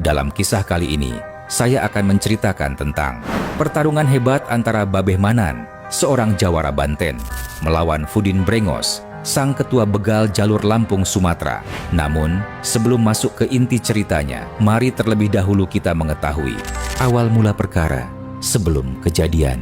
Dalam kisah kali ini, saya akan menceritakan tentang pertarungan hebat antara Babeh Manan, seorang jawara Banten, melawan Fudin Brengos, sang ketua begal jalur Lampung Sumatera. Namun, sebelum masuk ke inti ceritanya, mari terlebih dahulu kita mengetahui awal mula perkara sebelum kejadian.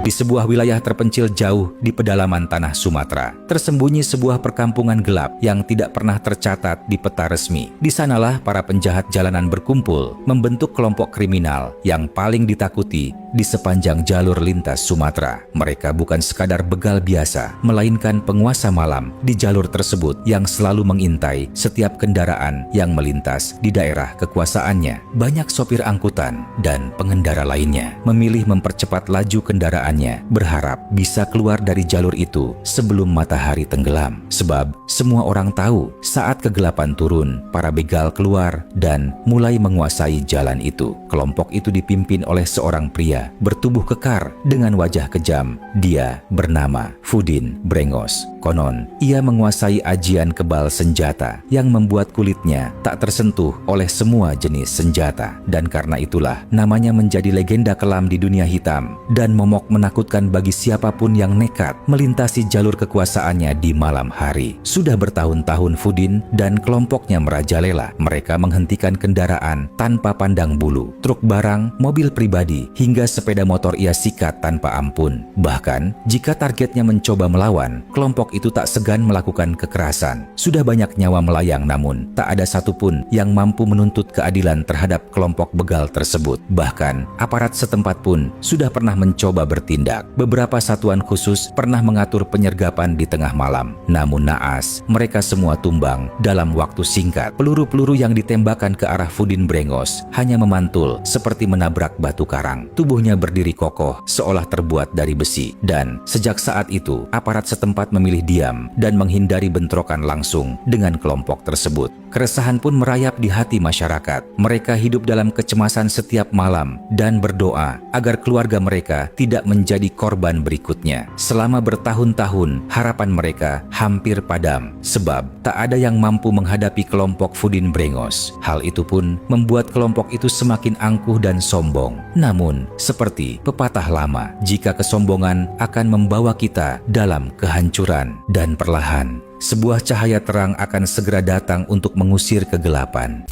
Di sebuah wilayah terpencil jauh di pedalaman tanah Sumatera, tersembunyi sebuah perkampungan gelap yang tidak pernah tercatat di peta resmi. Di sanalah para penjahat jalanan berkumpul, membentuk kelompok kriminal yang paling ditakuti di sepanjang jalur lintas Sumatera. Mereka bukan sekadar begal biasa, melainkan penguasa malam di jalur tersebut yang selalu mengintai setiap kendaraan yang melintas di daerah kekuasaannya. Banyak sopir angkutan dan pengendara lainnya memilih mempercepat laju kendaraan, berharap bisa keluar dari jalur itu sebelum matahari tenggelam. Sebab semua orang tahu saat kegelapan turun, para begal keluar dan mulai menguasai jalan itu. Kelompok itu dipimpin oleh seorang pria bertubuh kekar dengan wajah kejam. Dia bernama Fudin Brengos. Konon, ia menguasai ajian kebal senjata yang membuat kulitnya tak tersentuh oleh semua jenis senjata. Dan karena itulah namanya menjadi legenda kelam di dunia hitam dan momok menakutkan bagi siapapun yang nekat melintasi jalur kekuasaannya di malam hari. Sudah bertahun-tahun Fudin dan kelompoknya merajalela. Mereka menghentikan kendaraan tanpa pandang bulu. Truk barang, mobil pribadi, hingga sepeda motor ia sikat tanpa ampun. Bahkan, jika targetnya mencoba melawan, kelompok itu tak segan melakukan kekerasan. Sudah banyak nyawa melayang, namun tak ada satupun yang mampu menuntut keadilan terhadap kelompok begal tersebut. Bahkan, aparat setempat pun sudah pernah mencoba bertindak. Beberapa satuan khusus pernah mengatur penyergapan di tengah malam. Namun naas, mereka semua tumbang dalam waktu singkat. Peluru-peluru yang ditembakkan ke arah Fudin Brengos hanya memantul seperti menabrak batu karang. Tubuhnya berdiri kokoh seolah terbuat dari besi. Dan sejak saat itu, aparat setempat memilih diam dan menghindari bentrokan langsung dengan kelompok tersebut. Keresahan pun merayap di hati masyarakat. Mereka hidup dalam kecemasan setiap malam dan berdoa agar keluarga mereka tidak menjadi korban berikutnya. Selama bertahun-tahun, harapan mereka hampir padam sebab tak ada yang mampu menghadapi kelompok Fudin Brengos. Hal itu pun membuat kelompok itu semakin angkuh dan sombong. Namun, seperti pepatah lama, jika kesombongan akan membawa kita dalam kehancuran, dan perlahan sebuah cahaya terang akan segera datang untuk mengusir kegelapan.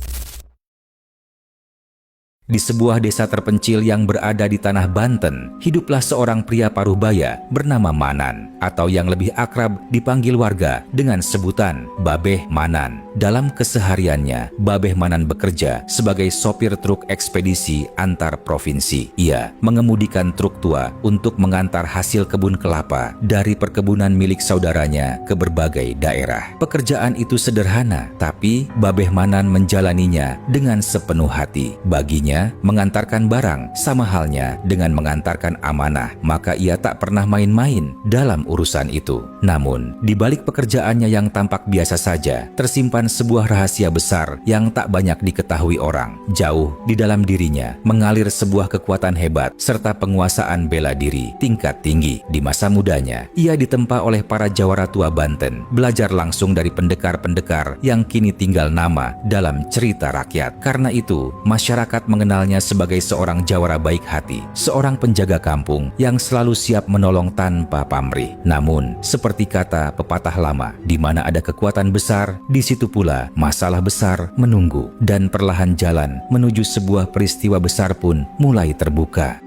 Di sebuah desa terpencil yang berada di tanah Banten, hiduplah seorang pria paruh-baya bernama Manan, atau yang lebih akrab dipanggil warga dengan sebutan Babeh Manan. Dalam kesehariannya, Babeh Manan bekerja sebagai sopir truk ekspedisi antar provinsi. Ia mengemudikan truk tua untuk mengantar hasil kebun kelapa dari perkebunan milik saudaranya ke berbagai daerah. Pekerjaan itu sederhana, tapi Babeh Manan menjalaninya dengan sepenuh hati. Baginya, mengantarkan barang sama halnya dengan mengantarkan amanah, maka ia tak pernah main-main dalam urusan itu. Namun, di balik pekerjaannya yang tampak biasa saja, tersimpan sebuah rahasia besar yang tak banyak diketahui orang. Jauh di dalam dirinya mengalir sebuah kekuatan hebat serta penguasaan bela diri tingkat tinggi. Di masa mudanya, ia ditempa oleh para jawara tua Banten, belajar langsung dari pendekar-pendekar yang kini tinggal nama dalam cerita rakyat. Karena itu, masyarakat mengenalnya sebagai seorang jawara baik hati, seorang penjaga kampung yang selalu siap menolong tanpa pamrih. Namun, seperti kata pepatah lama, di mana ada kekuatan besar, di situ pula masalah besar menunggu, dan perlahan jalan menuju sebuah peristiwa besar pun mulai terbuka.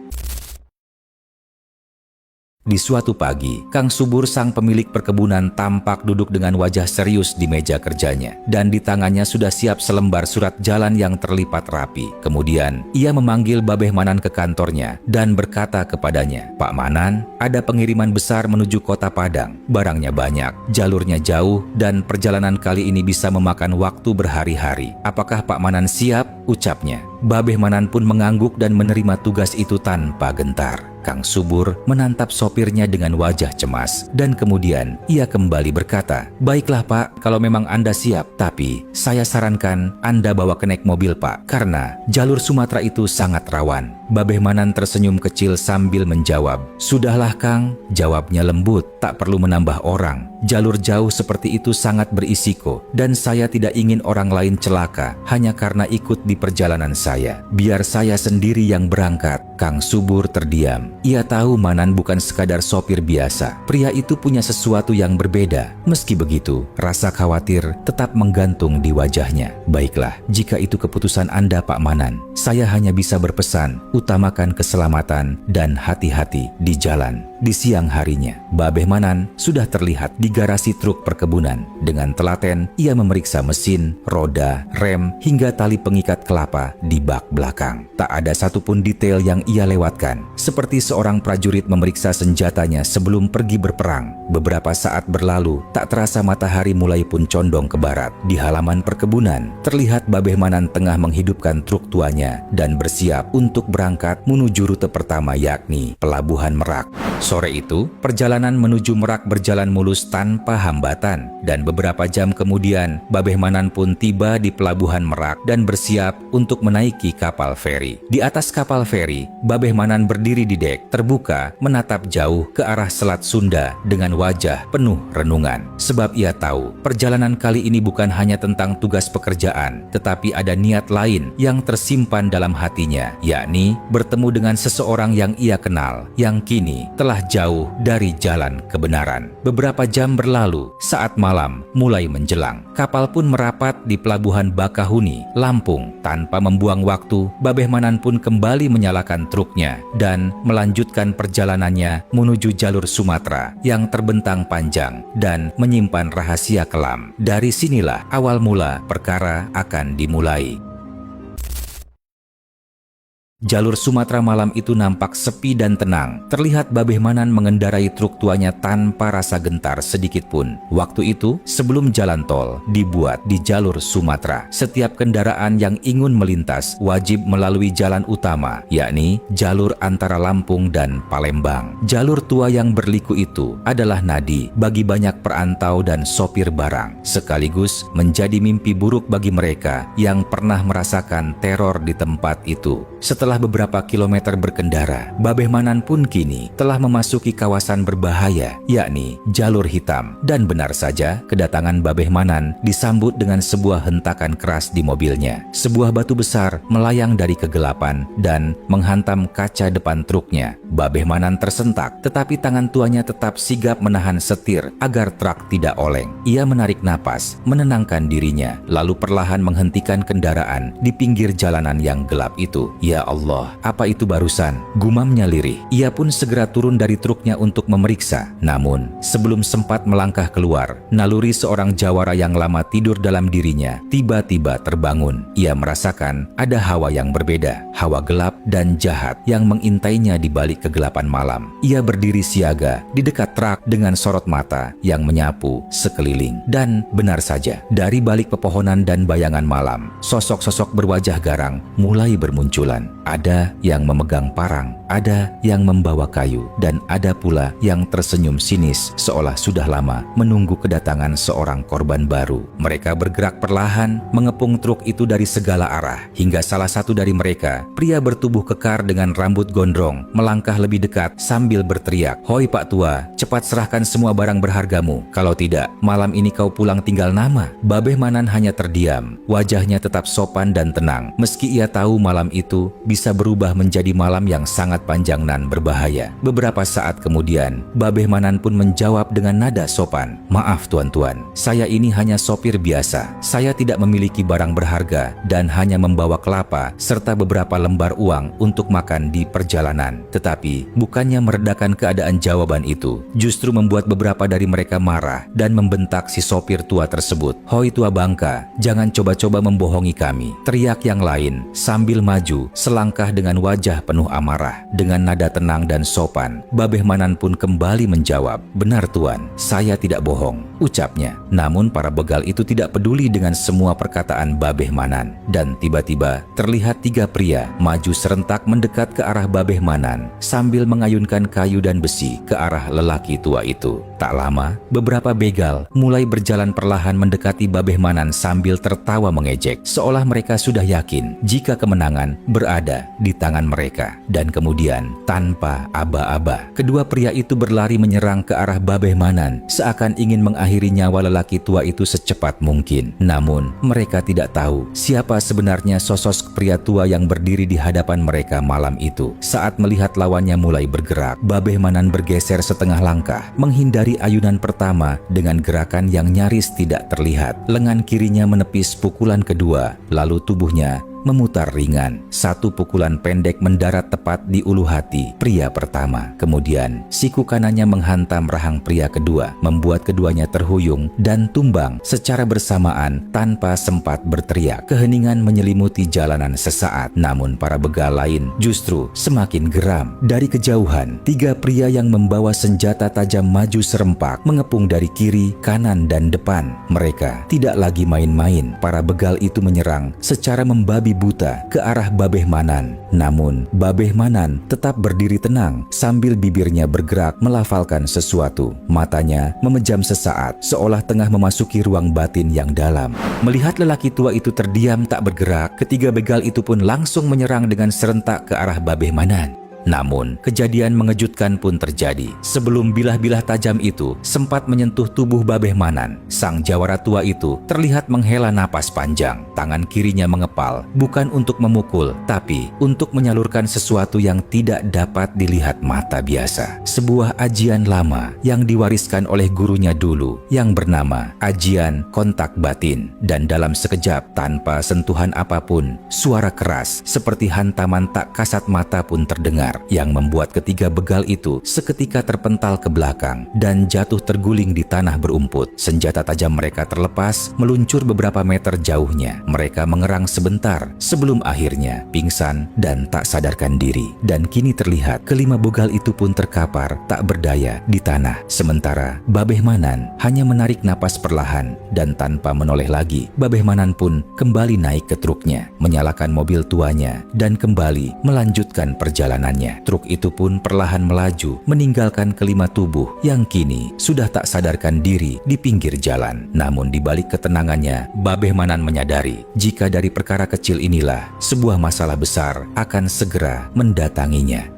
Di suatu pagi, Kang Subur sang pemilik perkebunan tampak duduk dengan wajah serius di meja kerjanya, dan di tangannya sudah siap selembar surat jalan yang terlipat rapi. Kemudian, ia memanggil Babeh Manan ke kantornya dan berkata kepadanya, "Pak Manan, ada pengiriman besar menuju kota Padang. Barangnya banyak, jalurnya jauh, dan perjalanan kali ini bisa memakan waktu berhari-hari. Apakah Pak Manan siap?" ucapnya. Babeh Manan pun mengangguk dan menerima tugas itu tanpa gentar. Kang Subur menatap sopirnya dengan wajah cemas, dan kemudian ia kembali berkata, "Baiklah Pak, kalau memang Anda siap, tapi saya sarankan Anda bawa ke naik mobil Pak, karena jalur Sumatera itu sangat rawan." Babeh Manan tersenyum kecil sambil menjawab. "Sudahlah Kang," jawabnya lembut, "tak perlu menambah orang. Jalur jauh seperti itu sangat berisiko dan saya tidak ingin orang lain celaka hanya karena ikut di perjalanan saya. Biar saya sendiri yang berangkat." Kang Subur terdiam. Ia tahu Manan bukan sekadar sopir biasa. Pria itu punya sesuatu yang berbeda. Meski begitu, rasa khawatir tetap menggantung di wajahnya. "Baiklah, jika itu keputusan Anda Pak Manan, saya hanya bisa berpesan, utamakan keselamatan dan hati-hati di jalan." Di siang harinya, Babeh Manan sudah terlihat di garasi truk perkebunan. Dengan telaten, ia memeriksa mesin, roda, rem, hingga tali pengikat kelapa di bak belakang. Tak ada satupun detail yang ia lewatkan, seperti seorang prajurit memeriksa senjatanya sebelum pergi berperang. Beberapa saat berlalu, tak terasa matahari mulai pun condong ke barat. Di halaman perkebunan, terlihat Babeh Manan tengah menghidupkan truk tuanya dan bersiap untuk berangkat menuju rute pertama, yakni Pelabuhan Merak. Sore itu, perjalanan menuju Merak berjalan mulus tanpa hambatan, dan beberapa jam kemudian, Babeh Manan pun tiba di Pelabuhan Merak dan bersiap untuk menaiki kapal feri. Di atas kapal feri, Babeh Manan berdiri di dek terbuka, menatap jauh ke arah Selat Sunda dengan wajah penuh renungan. Sebab ia tahu, perjalanan kali ini bukan hanya tentang tugas pekerjaan, tetapi ada niat lain yang tersimpan dalam hatinya, yakni bertemu dengan seseorang yang ia kenal, yang kini telah jauh dari jalan kebenaran. Beberapa jam berlalu, saat malam mulai menjelang. Kapal pun merapat di Pelabuhan Bakahuni, Lampung. Tanpa membuang waktu, Babeh Manan pun kembali menyalakan truknya dan melanjutkan perjalanannya menuju jalur Sumatera yang terbentang panjang dan menyimpan rahasia kelam. Dari sinilah awal mula perkara akan dimulai. Jalur Sumatera malam itu nampak sepi dan tenang. Terlihat Babeh Manan mengendarai truk tuanya tanpa rasa gentar sedikit pun. Waktu itu, sebelum jalan tol dibuat di jalur Sumatera, setiap kendaraan yang ingin melintas wajib melalui jalan utama, yakni jalur antara Lampung dan Palembang. Jalur tua yang berliku itu adalah nadi bagi banyak perantau dan sopir barang, sekaligus menjadi mimpi buruk bagi mereka yang pernah merasakan teror di tempat itu. Setelah beberapa kilometer berkendara, Babeh Manan pun kini telah memasuki kawasan berbahaya, yakni jalur hitam. Dan benar saja, kedatangan Babeh Manan disambut dengan sebuah hentakan keras di mobilnya. Sebuah batu besar melayang dari kegelapan dan menghantam kaca depan truknya. Babeh Manan tersentak, tetapi tangan tuanya tetap sigap menahan setir agar truk tidak oleng. Ia menarik napas, menenangkan dirinya, lalu perlahan menghentikan kendaraan di pinggir jalanan yang gelap itu. "Ya Allah, apa itu barusan?" gumamnya lirih. Ia pun segera turun dari truknya untuk memeriksa. Namun, sebelum sempat melangkah keluar, naluri seorang jawara yang lama tidur dalam dirinya tiba-tiba terbangun. Ia merasakan ada hawa yang berbeda, hawa gelap dan jahat yang mengintainya di balik kegelapan malam. Ia berdiri siaga di dekat truk dengan sorot mata yang menyapu sekeliling. Dan benar saja, dari balik pepohonan dan bayangan malam, sosok-sosok berwajah garang mulai bermunculan. Ada yang memegang parang, ada yang membawa kayu, dan ada pula yang tersenyum sinis seolah sudah lama menunggu kedatangan seorang korban baru. Mereka bergerak perlahan, mengepung truk itu dari segala arah, hingga salah satu dari mereka, pria bertubuh kekar dengan rambut gondrong, melangkah lebih dekat sambil berteriak, "Hoi Pak Tua, cepat serahkan semua barang berhargamu. Kalau tidak, malam ini kau pulang tinggal nama." Babeh Manan hanya terdiam, wajahnya tetap sopan dan tenang, meski ia tahu malam itu bisa berubah menjadi malam yang sangat panjang dan berbahaya. Beberapa saat kemudian, Babeh Manan pun menjawab dengan nada sopan, "Maaf tuan-tuan, saya ini hanya sopir biasa. Saya tidak memiliki barang berharga dan hanya membawa kelapa serta beberapa lembar uang untuk makan di perjalanan." Tetapi, bukannya meredakan keadaan jawaban itu, justru membuat beberapa dari mereka marah dan membentak si sopir tua tersebut. "Hoi tua bangka, jangan coba-coba membohongi kami," teriak yang lain sambil maju selangkah dengan wajah penuh amarah. Dengan nada tenang dan sopan, Babeh Manan pun kembali menjawab, "Benar tuan, saya tidak bohong," ucapnya. Namun para begal itu tidak peduli dengan semua perkataan Babeh Manan. Dan tiba-tiba terlihat tiga pria maju serentak mendekat ke arah Babeh Manan sambil mengayunkan kayu dan besi ke arah lelaki tua itu. Tak lama, beberapa begal mulai berjalan perlahan mendekati Babeh Manan sambil tertawa mengejek, seolah mereka sudah yakin jika kemenangan berada di tangan mereka. Dan kemudian, tanpa aba-aba, kedua pria itu berlari menyerang ke arah Babeh Manan, seakan ingin mengakhiri nyawa lelaki tua itu secepat mungkin. Namun, mereka tidak tahu siapa sebenarnya sosok pria tua yang berdiri di hadapan mereka malam itu. Saat melihat lawannya mulai bergerak, Babeh Manan bergeser setengah langkah, menghindari ayunan pertama dengan gerakan yang nyaris tidak terlihat. Lengan kirinya menepis pukulan kedua, lalu tubuhnya memutar ringan. Satu pukulan pendek mendarat tepat di ulu hati pria pertama. Kemudian, siku kanannya menghantam rahang pria kedua, membuat keduanya terhuyung dan tumbang secara bersamaan tanpa sempat berteriak. Keheningan menyelimuti jalanan sesaat, namun para begal lain justru semakin geram. Dari kejauhan, tiga pria yang membawa senjata tajam maju serempak, mengepung dari kiri, kanan, dan depan. Mereka tidak lagi main-main. Para begal itu menyerang secara membabi buta ke arah Babeh Manan. Namun, Babeh Manan tetap berdiri tenang sambil bibirnya bergerak melafalkan sesuatu. Matanya memejam sesaat, seolah tengah memasuki ruang batin yang dalam. Melihat lelaki tua itu terdiam tak bergerak, ketiga begal itu pun langsung menyerang dengan serentak ke arah Babeh Manan. Namun, kejadian mengejutkan pun terjadi. Sebelum bilah-bilah tajam itu sempat menyentuh tubuh Babeh Manan, sang jawara tua itu terlihat menghela napas panjang. Tangan kirinya mengepal, bukan untuk memukul, tapi untuk menyalurkan sesuatu yang tidak dapat dilihat mata biasa. Sebuah ajian lama yang diwariskan oleh gurunya dulu, yang bernama ajian kontak batin. Dan dalam sekejap, tanpa sentuhan apapun, suara keras seperti hantaman tak kasat mata pun terdengar, yang membuat ketiga begal itu seketika terpental ke belakang dan jatuh terguling di tanah berumput. Senjata tajam mereka terlepas, meluncur beberapa meter jauhnya. Mereka mengerang sebentar sebelum akhirnya pingsan dan tak sadarkan diri. Dan kini terlihat kelima begal itu pun terkapar tak berdaya di tanah. Sementara Babeh Manan hanya menarik napas perlahan, dan tanpa menoleh lagi, Babeh Manan pun kembali naik ke truknya, menyalakan mobil tuanya, dan kembali melanjutkan perjalanannya. Truk itu pun perlahan melaju, meninggalkan kelima tubuh yang kini sudah tak sadarkan diri di pinggir jalan. Namun di balik ketenangannya, Babeh Manan menyadari jika dari perkara kecil inilah sebuah masalah besar akan segera mendatanginya.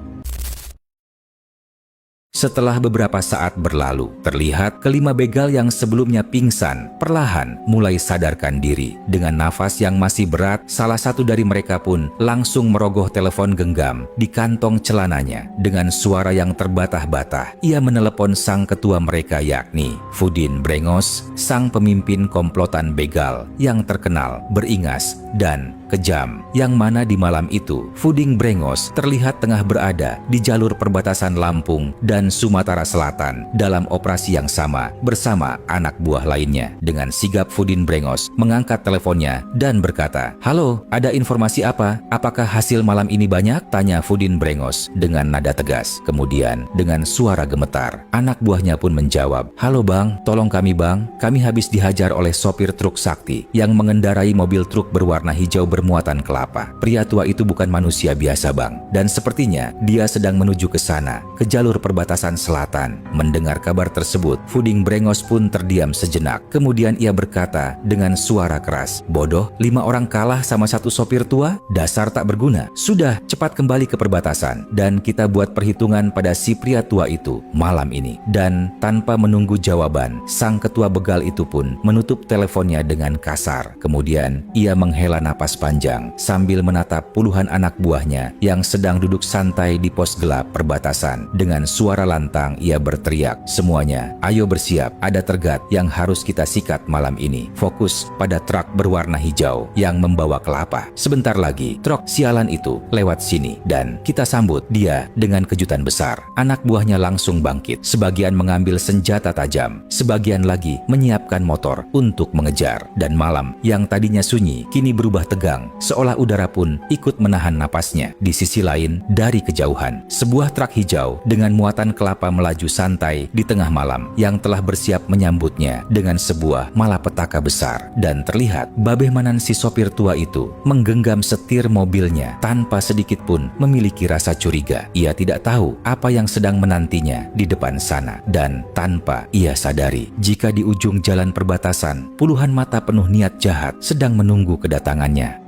Setelah beberapa saat berlalu, terlihat kelima begal yang sebelumnya pingsan perlahan mulai sadarkan diri. Dengan nafas yang masih berat, salah satu dari mereka pun langsung merogoh telepon genggam di kantong celananya. Dengan suara yang terbatah-batah, ia menelepon sang ketua mereka, yakni Fudin Brengos, sang pemimpin komplotan begal yang terkenal, beringas, dan kejam, yang mana di malam itu Fudin Brengos terlihat tengah berada di jalur perbatasan Lampung dan Sumatera Selatan dalam operasi yang sama bersama anak buah lainnya. Dengan sigap Fudin Brengos mengangkat teleponnya dan berkata, "Halo, ada informasi apa? Apakah hasil malam ini banyak?" tanya Fudin Brengos dengan nada tegas. Kemudian dengan suara gemetar, anak buahnya pun menjawab, "Halo bang, tolong kami bang, kami habis dihajar oleh sopir truk Sakti yang mengendarai mobil truk berwarna hijau bermuatan kelapa. Pria tua itu bukan manusia biasa bang, dan sepertinya dia sedang menuju ke sana, ke jalur perbatasan selatan." Mendengar kabar tersebut, Fudin Brengos pun terdiam sejenak. Kemudian ia berkata dengan suara keras, "Bodoh, 5 orang kalah sama satu sopir tua? Dasar tak berguna. Sudah, cepat kembali ke perbatasan, dan kita buat perhitungan pada si pria tua itu malam ini." Dan tanpa menunggu jawaban, sang ketua begal itu pun menutup teleponnya dengan kasar. Kemudian ia menghela napas panjang sambil menatap puluhan anak buahnya yang sedang duduk santai di pos gelap perbatasan. Dengan suara lantang ia berteriak, "Semuanya, ayo bersiap, ada tergat yang harus kita sikat malam ini. Fokus pada truk berwarna hijau yang membawa kelapa. Sebentar lagi truk sialan itu lewat sini dan kita sambut dia dengan kejutan besar." Anak buahnya langsung bangkit, sebagian mengambil senjata tajam, sebagian lagi menyiapkan motor untuk mengejar. Dan malam yang tadinya sunyi kini berubah tegang terbang, seolah udara pun ikut menahan napasnya. Di sisi lain, dari kejauhan, sebuah truk hijau dengan muatan kelapa melaju santai di tengah malam yang telah bersiap menyambutnya dengan sebuah malapetaka besar. Dan terlihat Babeh Manan si sopir tua itu menggenggam setir mobilnya tanpa sedikit pun memiliki rasa curiga. Ia tidak tahu apa yang sedang menantinya di depan sana, dan tanpa ia sadari, jika di ujung jalan perbatasan puluhan mata penuh niat jahat sedang menunggu kedatangannya.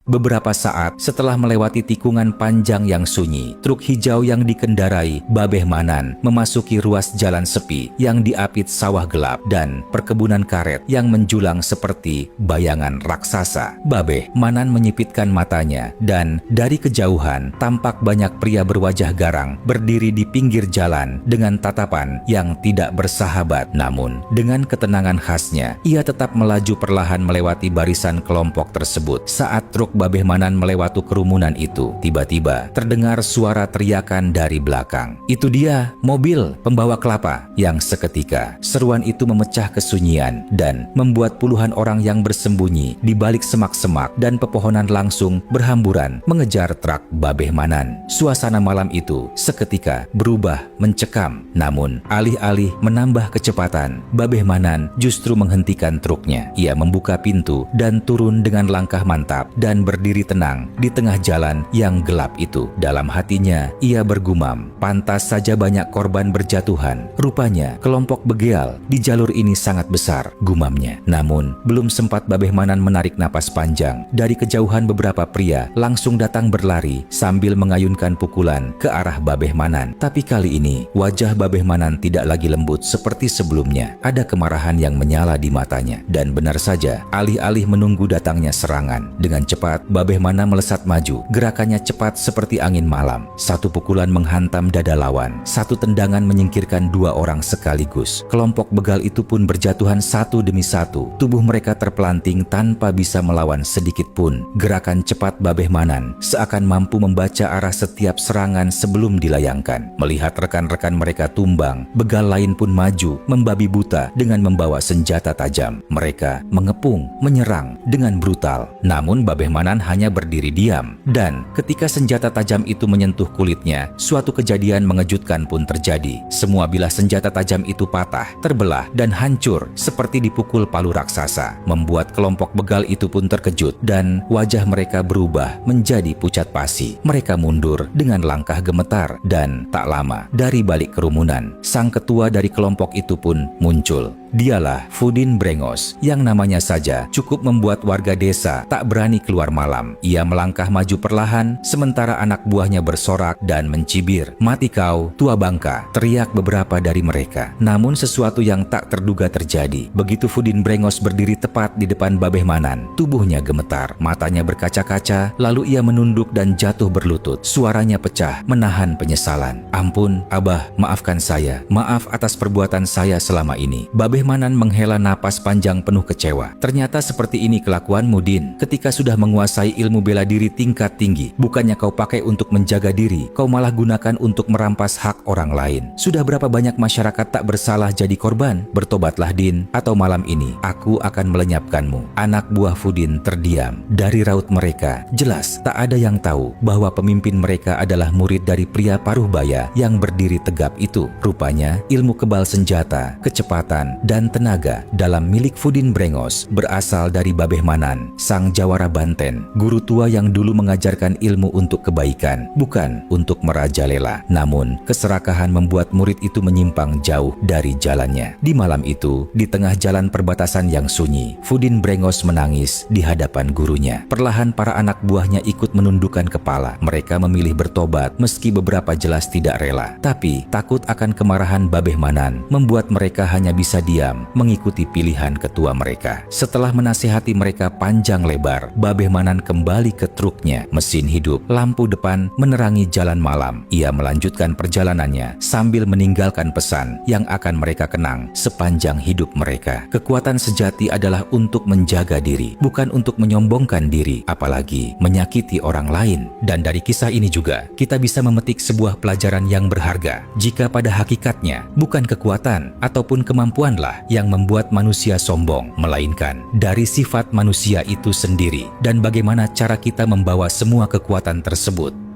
Beberapa saat setelah melewati tikungan panjang yang sunyi, truk hijau yang dikendarai Babeh Manan memasuki ruas jalan sepi yang diapit sawah gelap dan perkebunan karet yang menjulang seperti bayangan raksasa. Babeh Manan menyipitkan matanya, dan dari kejauhan tampak banyak pria berwajah garang berdiri di pinggir jalan dengan tatapan yang tidak bersahabat. Namun dengan ketenangan khasnya, ia tetap melaju perlahan melewati barisan kelompok tersebut. Saat truk Babeh Manan melewati kerumunan itu, tiba-tiba terdengar suara teriakan dari belakang. Itu dia, mobil pembawa kelapa. Yang seketika seruan itu memecah kesunyian dan membuat puluhan orang yang bersembunyi di balik semak-semak dan pepohonan langsung berhamburan mengejar truk Babeh Manan. Suasana malam itu seketika berubah mencekam. Namun alih-alih menambah kecepatan, Babeh Manan justru menghentikan truknya. Ia membuka pintu dan turun dengan langkah mantap dan berdiri tenang di tengah jalan yang gelap itu. Dalam hatinya, ia bergumam, pantas saja banyak korban berjatuhan. Rupanya kelompok begal di jalur ini sangat besar, gumamnya. Namun belum sempat Babeh Manan menarik napas panjang, dari kejauhan beberapa pria langsung datang berlari sambil mengayunkan pukulan ke arah Babeh Manan. Tapi kali ini wajah Babeh Manan tidak lagi lembut seperti sebelumnya. Ada kemarahan yang menyala di matanya, dan benar saja, alih-alih menunggu datangnya serangan, dengan cepat Babeh Manan melesat maju. Gerakannya cepat seperti angin malam. Satu pukulan menghantam dada lawan, satu tendangan menyingkirkan dua orang sekaligus. Kelompok begal itu pun berjatuhan satu demi satu. Tubuh mereka terpelanting tanpa bisa melawan sedikit pun. Gerakan cepat Babeh Manan seakan mampu membaca arah setiap serangan sebelum dilayangkan. Melihat rekan-rekan mereka tumbang, begal lain pun maju membabi buta dengan membawa senjata tajam. Mereka mengepung, menyerang dengan brutal. Namun Babeh Manan hanya berdiri diam, dan ketika senjata tajam itu menyentuh kulitnya, suatu kejadian mengejutkan pun terjadi. Semua bilah senjata tajam itu patah, terbelah, dan hancur seperti dipukul palu raksasa, membuat kelompok begal itu pun terkejut, dan wajah mereka berubah menjadi pucat pasi. Mereka mundur dengan langkah gemetar, dan tak lama dari balik kerumunan, sang ketua dari kelompok itu pun muncul. Dialah Fudin Brengos, yang namanya saja cukup membuat warga desa tak berani keluar malam. Ia melangkah maju perlahan, sementara anak buahnya bersorak dan mencibir. "Mati kau, tua bangka!" teriak beberapa dari mereka. Namun sesuatu yang tak terduga terjadi. Begitu Fudin Brengos berdiri tepat di depan Babeh Manan, tubuhnya gemetar, matanya berkaca-kaca, lalu ia menunduk dan jatuh berlutut. Suaranya pecah, menahan penyesalan. "Ampun, Abah, maafkan saya. Maaf atas perbuatan saya selama ini." Babeh Manan menghela napas panjang penuh kecewa. "Ternyata seperti ini kelakuanmu, Din. Ketika sudah menguasai ilmu bela diri tingkat tinggi, bukannya kau pakai untuk menjaga diri, kau malah gunakan untuk merampas hak orang lain. Sudah berapa banyak masyarakat tak bersalah jadi korban? Bertobatlah, Din, atau malam ini aku akan melenyapkanmu." Anak buah Fudin terdiam. Dari raut mereka, jelas tak ada yang tahu bahwa pemimpin mereka adalah murid dari pria paruhbaya yang berdiri tegap itu. Rupanya ilmu kebal senjata, kecepatan, dan tenaga dalam milik Fudin Brengos berasal dari Babeh Manan, sang jawara Banten, guru tua yang dulu mengajarkan ilmu untuk kebaikan, bukan untuk merajalela. Namun keserakahan membuat murid itu menyimpang jauh dari jalannya. Di malam itu, di tengah jalan perbatasan yang sunyi, Fudin Brengos menangis di hadapan gurunya. Perlahan para anak buahnya ikut menundukkan kepala. Mereka memilih bertobat meski beberapa jelas tidak rela. Tapi takut akan kemarahan Babeh Manan membuat mereka hanya bisa diam mengikuti pilihan ketua mereka. Setelah menasihati mereka panjang lebar, Babeh Manan kembali ke truknya. Mesin hidup, lampu depan menerangi jalan malam. Ia melanjutkan perjalanannya sambil meninggalkan pesan yang akan mereka kenang sepanjang hidup mereka. Kekuatan sejati adalah untuk menjaga diri, bukan untuk menyombongkan diri, apalagi menyakiti orang lain. Dan dari kisah ini juga kita bisa memetik sebuah pelajaran yang berharga. Jika pada hakikatnya bukan kekuatan ataupun kemampuanlah bukanlah yang membuat manusia sombong, melainkan dari sifat manusia itu sendiri dan bagaimana cara kita membawa semua kekuatan tersebut.